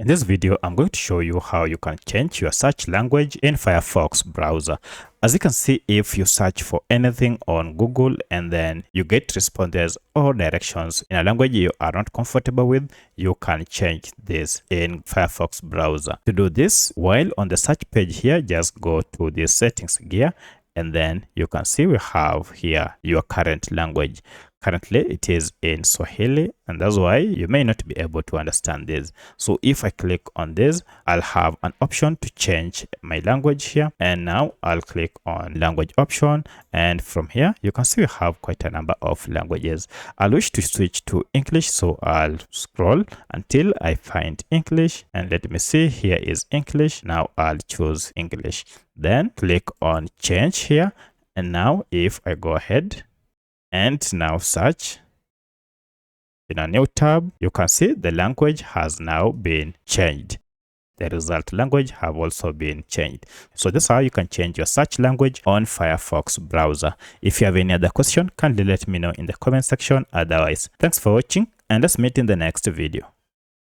In this video, I'm going to show you how you can change your search language in Firefox browser. As you can see, if you search for anything on Google and then you get responses or directions in a language you are not comfortable with, you can change this in Firefox browser. To do this, while on the search page here, just go to the settings gear, and then you can see we have here your current language. Currently it is in Swahili, and that's why you may not be able to understand this. So if I click on this, I'll have an option to change my language here, and now I'll click on language option, and from here you can see we have quite a number of languages. I'll wish to switch to English, so I'll scroll until I find English, and let me see, here is English. Now I'll choose English, then click on change here, and now if I go ahead and now search in a new tab, you can see the language has now been changed. The result language have also been changed. So that's how you can change your search language on Firefox browser. If you have any other question, kindly let me know in the comment section. Otherwise, thanks for watching, and let's meet in the next video.